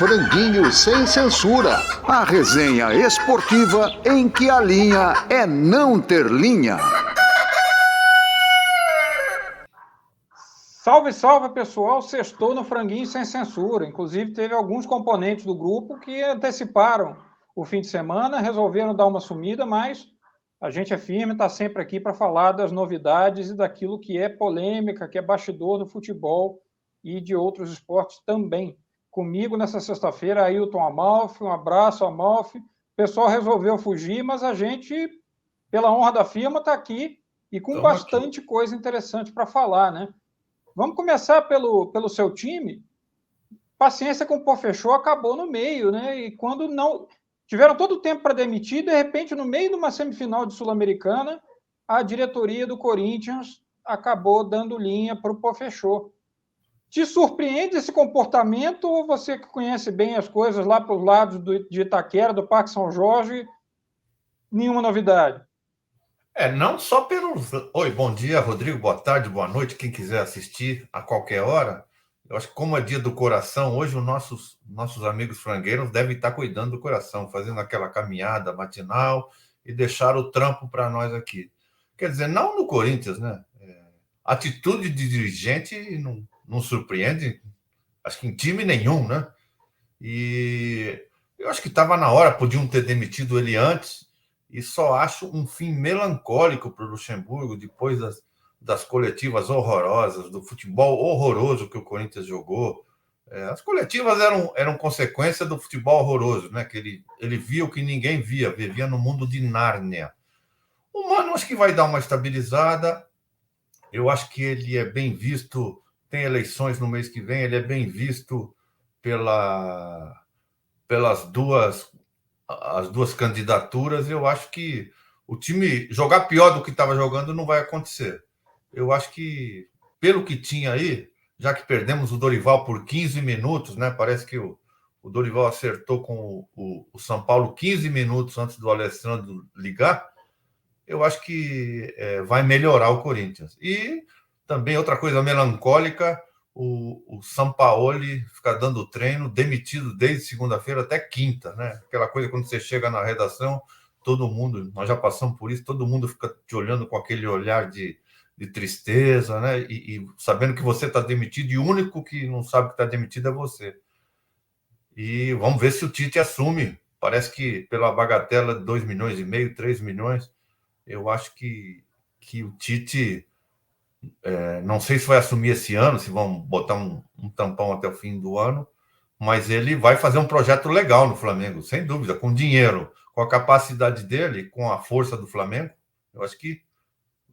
Franguinho Sem Censura, a resenha esportiva em que a linha é não ter linha. Salve, salve, pessoal! Sextou no Franguinho Sem Censura. Inclusive, teve alguns componentes do grupo que anteciparam o fim de semana, resolveram dar uma sumida, mas a gente é firme, está sempre aqui para falar das novidades e daquilo que é polêmica, que é bastidor do futebol e de outros esportes também. Comigo nessa sexta-feira, Ailton Amalfi, um abraço, Amalfi. O pessoal resolveu fugir, mas a gente, pela honra da firma, está aqui e com bastante coisa interessante para falar, né? Vamos começar pelo seu time. Paciência com o Pô fechou, acabou no meio, né? E quando não... Tiveram todo o tempo para demitir, de repente, no meio de uma semifinal de Sul-Americana, a diretoria do Corinthians acabou dando linha para o Pô fechou. Te surpreende esse comportamento ou você que conhece bem as coisas lá para os lados de Itaquera, do Parque São Jorge, nenhuma novidade? Não só pelos... Oi, bom dia, Rodrigo, boa tarde, boa noite, quem quiser assistir a qualquer hora. Eu acho que como é dia do coração, hoje os nossos amigos frangueiros devem estar cuidando do coração, fazendo aquela caminhada matinal e deixar o trampo para nós aqui. Quer dizer, não no Corinthians, né? Atitude de dirigente não surpreende, acho que em time nenhum, né? E eu acho que estava na hora, podiam ter demitido ele antes, e só acho um fim melancólico para o Luxemburgo, depois das coletivas horrorosas, do futebol horroroso que o Corinthians jogou. As coletivas eram consequência do futebol horroroso, né? Que ele via o que ninguém via, vivia no mundo de Nárnia. O Mano acho que vai dar uma estabilizada. Eu acho que ele é bem visto, tem eleições no mês que vem, ele é bem visto pelas as duas candidaturas. Eu acho que o time jogar pior do que estava jogando não vai acontecer. Eu acho que, pelo que tinha aí, já que perdemos o Dorival por 15 minutos, né? Parece que o Dorival acertou com o São Paulo 15 minutos antes do Alessandro ligar. Eu acho que vai melhorar o Corinthians. E também outra coisa melancólica, o Sampaoli ficar dando treino, demitido desde segunda-feira até quinta, né? Aquela coisa quando você chega na redação, todo mundo, nós já passamos por isso, todo mundo fica te olhando com aquele olhar de tristeza, né? E sabendo que você está demitido e o único que não sabe que está demitido é você. E vamos ver se o Tite assume. Parece que pela bagatela de 2,5 milhões, 3 milhões, eu acho que o Tite, não sei se vai assumir esse ano, se vão botar um tampão até o fim do ano, mas ele vai fazer um projeto legal no Flamengo, sem dúvida, com dinheiro, com a capacidade dele, com a força do Flamengo. Eu acho que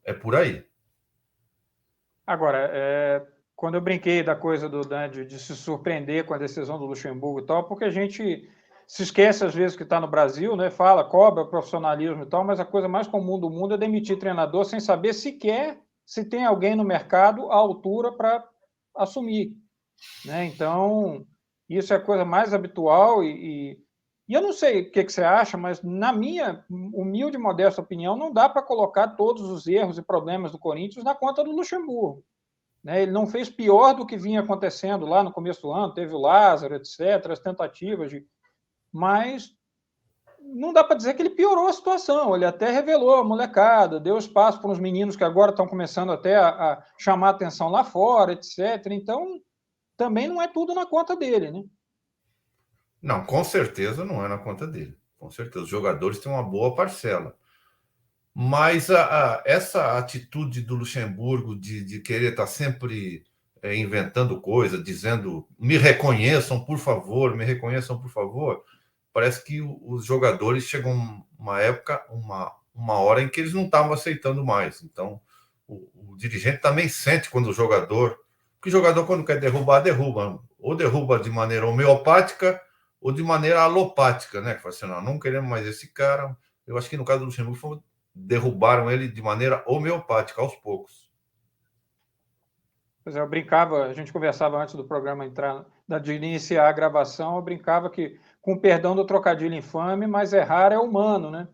é por aí. Agora, quando eu brinquei da coisa do Dandy de se surpreender com a decisão do Luxemburgo e tal, porque a gente se esquece às vezes que está no Brasil, né? Fala, cobra profissionalismo e tal, mas a coisa mais comum do mundo é demitir treinador sem saber sequer se tem alguém no mercado à altura para assumir, né? Então, isso é a coisa mais habitual e eu não sei o que você acha, mas na minha humilde e modesta opinião, não dá para colocar todos os erros e problemas do Corinthians na conta do Luxemburgo, né? Ele não fez pior do que vinha acontecendo lá no começo do ano, teve o Lázaro, etc., as tentativas mas não dá para dizer que ele piorou a situação. Ele até revelou a molecada, deu espaço para uns meninos que agora estão começando até a chamar atenção lá fora, etc. Então, também não é tudo na conta dele, né? Não, com certeza não é na conta dele. Com certeza, os jogadores têm uma boa parcela. Mas essa atitude do Luxemburgo de querer estar sempre inventando coisa, dizendo me reconheçam, por favor, me reconheçam, por favor, parece que os jogadores chegam uma época, uma hora em que eles não estavam aceitando mais. Então, o dirigente também sente quando o jogador... Porque o jogador, quando quer derrubar, derruba. Ou derruba de maneira homeopática ou de maneira alopática, né? Fala assim, não queremos mais esse cara. Eu acho que no caso do Luxemburgo derrubaram ele de maneira homeopática, aos poucos. Pois é, eu brincava, a gente conversava antes do programa entrar, de iniciar a gravação, eu brincava que, com perdão do trocadilho infame, mas errar é humano, né?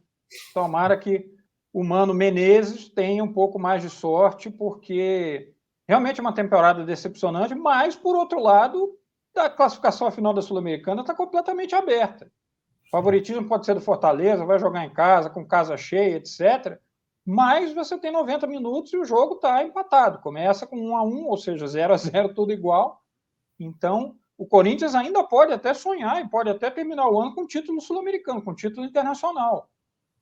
Tomara que o Mano Menezes tenha um pouco mais de sorte, porque realmente é uma temporada decepcionante, mas, por outro lado, da classificação à final da Sul-Americana está completamente aberta. O favoritismo pode ser do Fortaleza, vai jogar em casa, com casa cheia, etc. Mas você tem 90 minutos e o jogo está empatado. Começa com 1-1, ou seja, 0-0, tudo igual. Então, o Corinthians ainda pode até sonhar e pode até terminar o ano com título sul-americano, com título internacional.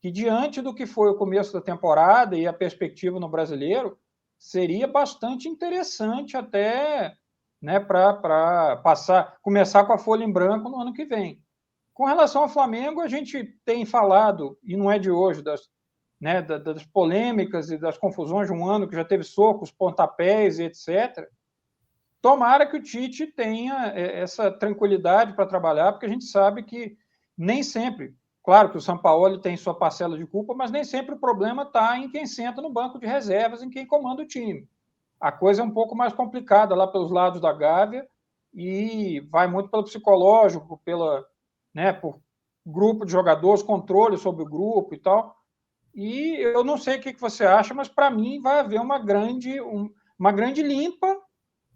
Que diante do que foi o começo da temporada e a perspectiva no Brasileiro, seria bastante interessante até, né, para começar com a folha em branco no ano que vem. Com relação ao Flamengo, a gente tem falado, e não é de hoje, das polêmicas e das confusões de um ano que já teve socos, pontapés e etc. Tomara que o Tite tenha essa tranquilidade para trabalhar, porque a gente sabe que nem sempre, claro que o Sampaoli tem sua parcela de culpa, mas nem sempre o problema está em quem senta no banco de reservas, em quem comanda o time. A coisa é um pouco mais complicada lá pelos lados da Gávea e vai muito pelo psicológico, por grupo de jogadores, controle sobre o grupo e tal. E eu não sei o que você acha, mas para mim vai haver uma grande limpa,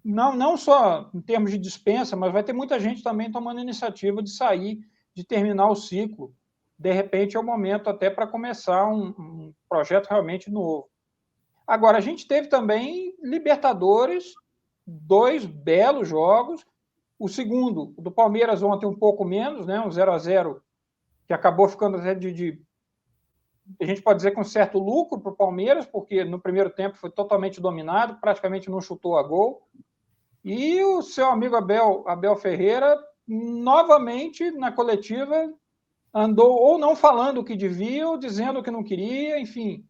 não só em termos de dispensa, mas vai ter muita gente também tomando iniciativa de sair, de terminar o ciclo. De repente é o momento até para começar um projeto realmente novo. Agora, a gente teve também Libertadores, 2 belos jogos. O segundo, o do Palmeiras ontem um pouco menos, né? Um 0-0 que acabou ficando até a gente pode dizer com certo lucro para o Palmeiras, porque no primeiro tempo foi totalmente dominado, praticamente não chutou a gol. E o seu amigo Abel Ferreira, novamente na coletiva, andou ou não falando o que devia, ou dizendo o que não queria, enfim.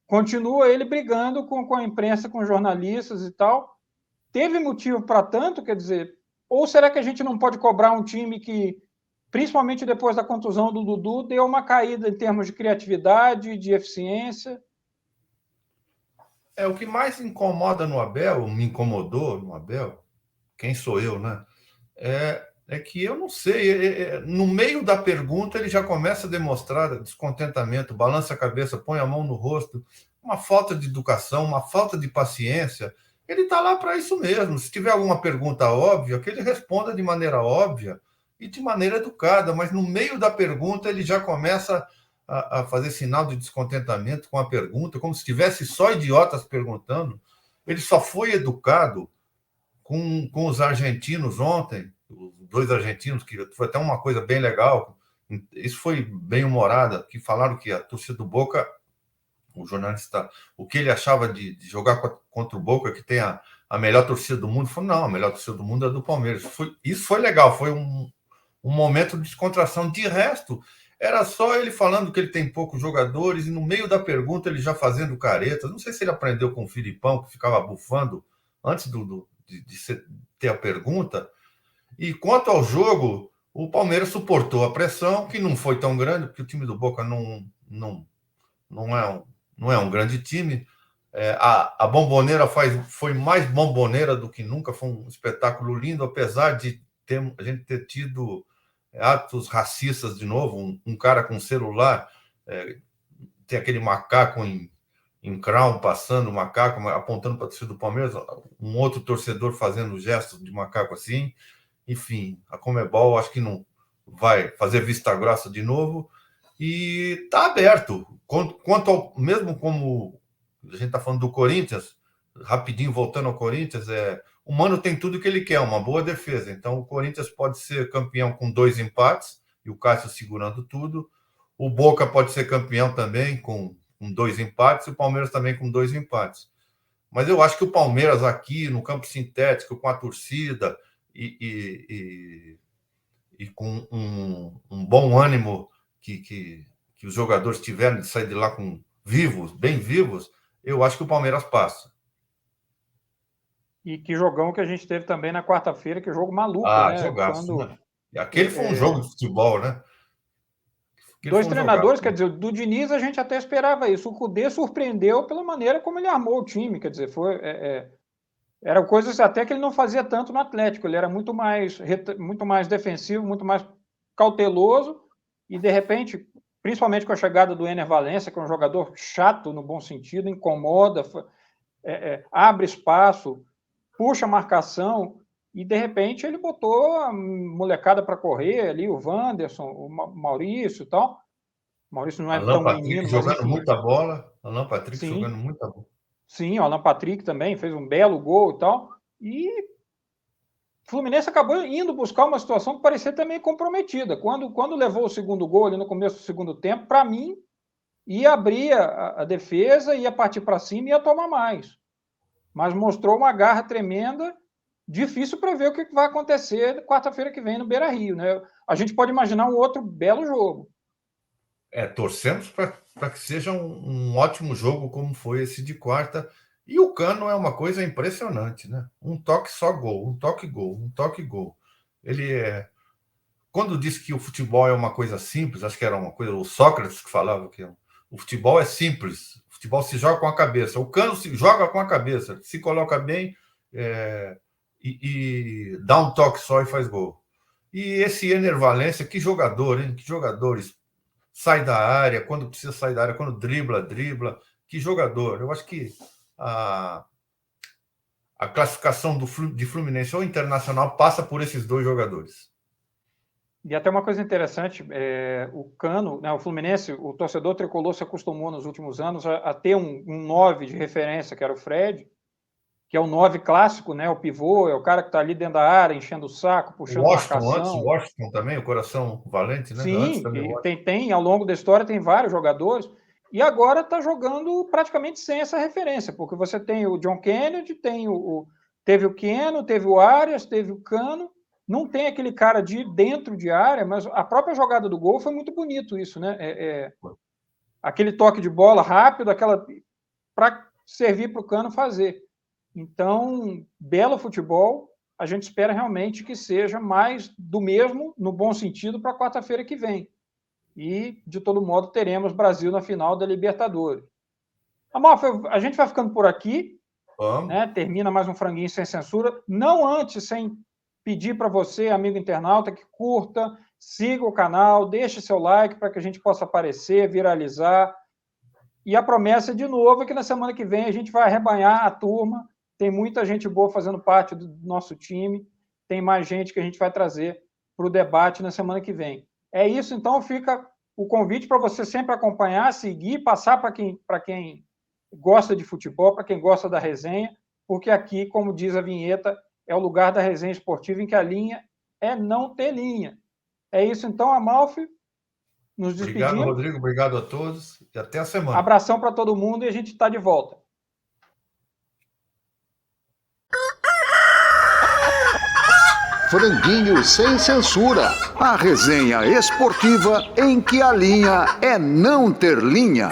Continua ele brigando com a imprensa, com jornalistas e tal. Teve motivo para tanto, quer dizer, ou será que a gente não pode cobrar um time que, principalmente depois da contusão do Dudu, deu uma caída em termos de criatividade, de eficiência? O que mais incomoda no Abel, me incomodou no Abel, quem sou eu, né? É que eu não sei, no meio da pergunta ele já começa a demonstrar descontentamento, balança a cabeça, põe a mão no rosto, uma falta de educação, uma falta de paciência. Ele está lá para isso mesmo. Se tiver alguma pergunta óbvia, que ele responda de maneira óbvia e de maneira educada, mas no meio da pergunta ele já começa a fazer sinal de descontentamento com a pergunta, como se tivesse só idiotas perguntando. Ele só foi educado com os argentinos ontem, os 2 argentinos, que foi até uma coisa bem legal, isso foi bem humorada, que falaram que a torcida do Boca, o jornalista, o que ele achava de jogar contra o Boca, que tem a melhor torcida do mundo, falou, não, a melhor torcida do mundo é do Palmeiras. Isso foi legal, foi um momento de descontração. De resto, era só ele falando que ele tem poucos jogadores, e no meio da pergunta ele já fazendo caretas. Não sei se ele aprendeu com o Filipão, que ficava bufando antes de ter a pergunta. E quanto ao jogo, o Palmeiras suportou a pressão, que não foi tão grande, porque o time do Boca não é um grande time. A Bombonera foi mais bomboneira do que nunca, foi um espetáculo lindo, apesar de a gente ter tido atos racistas de novo, um cara com celular, tem aquele macaco em crown, passando o macaco, apontando para a torcida do Palmeiras, um outro torcedor fazendo gestos de macaco assim. Enfim, a Conmebol acho que não vai fazer vista grossa de novo e está aberto. Quanto ao, mesmo como a gente está falando do Corinthians, rapidinho voltando ao Corinthians, o Mano tem tudo que ele quer, uma boa defesa. Então o Corinthians pode ser campeão com 2 empates e o Cássio segurando tudo. O Boca pode ser campeão também com 2 empates e o Palmeiras também com 2 empates. Mas eu acho que o Palmeiras aqui no campo sintético, com a torcida e com um bom ânimo que os jogadores tiveram de sair de lá bem vivos, eu acho que o Palmeiras passa. E que jogão que a gente teve também na quarta-feira, que jogo maluco, né? Jogaço, né? Aquele foi um jogo de futebol, né? 2 treinadores, quer dizer, do Diniz a gente até esperava isso. O Cudê surpreendeu pela maneira como ele armou o time, quer dizer, eram coisas até que ele não fazia tanto no Atlético, ele era muito mais defensivo, muito mais cauteloso, e de repente, principalmente com a chegada do Ener Valencia, que é um jogador chato no bom sentido, incomoda, abre espaço, puxa a marcação, e de repente ele botou a molecada para correr ali, o Wanderson, o Maurício e tal. O Maurício não é Alan tão Patrick menino, mas jogando enfim. muita bola. Alan Patrick jogando Sim, muita bola. sim, o Alan Patrick também fez um belo gol e tal. E o Fluminense acabou indo buscar uma situação que parecia também comprometida. Quando levou o segundo gol ali no começo do segundo tempo, para mim, ia abrir a defesa, ia partir para cima e ia tomar mais. Mas mostrou uma garra tremenda, difícil prever o que vai acontecer quarta-feira que vem no Beira-Rio, né? A gente pode imaginar um outro belo jogo. Torcemos para que seja um ótimo jogo como foi esse de quarta. E o Cano é uma coisa impressionante, né? Um toque só gol, um toque gol, um toque gol. Ele é... Quando disse que o futebol é uma coisa simples, acho que era uma coisa, o Sócrates que falava que o futebol é simples, o futebol se joga com a cabeça. O Cano se joga com a cabeça, se coloca bem e dá um toque só e faz gol. E esse Ener Valencia, que jogador, hein? Que jogadores. Sai da área, quando precisa sair da área, quando dribla. Que jogador. Eu acho que a classificação de Fluminense ou Internacional passa por esses dois jogadores. E até uma coisa interessante, o Cano, né, o Fluminense, o torcedor tricolor se acostumou nos últimos anos a ter um 9 de referência, que era o Fred, que é o 9 clássico, né, o pivô, é o cara que está ali dentro da área, enchendo o saco, puxando marcação. Antes, o Washington também, o coração valente, né? Sim, tem, ao longo da história tem vários jogadores, e agora está jogando praticamente sem essa referência, porque você tem o John Kennedy, teve o Keno, teve o Arias, teve o Cano, não tem aquele cara de dentro de área, mas a própria jogada do gol foi muito bonito isso, né? Aquele toque de bola rápido, para servir para o Cano fazer. Então, belo futebol, a gente espera realmente que seja mais do mesmo, no bom sentido, para quarta-feira que vem. E, de todo modo, teremos Brasil na final da Libertadores. Amalfi, a gente vai ficando por aqui, né? Termina mais um Franguinho Sem Censura, não antes, sem pedir para você, amigo internauta, que curta, siga o canal, deixe seu like para que a gente possa aparecer, viralizar. E a promessa, de novo, é que na semana que vem a gente vai arrebanhar a turma. Tem muita gente boa fazendo parte do nosso time. Tem mais gente que a gente vai trazer para o debate na semana que vem. É isso, então fica o convite para você sempre acompanhar, seguir, passar para quem gosta de futebol, para quem gosta da resenha, porque aqui, como diz a vinheta, é o lugar da resenha esportiva em que a linha é não ter linha. É isso então, Amalfi. Nos despedimos. Obrigado, Rodrigo. Obrigado a todos e até a semana. Abração para todo mundo e a gente está de volta. Franguinho Sem Censura, a resenha esportiva em que a linha é não ter linha.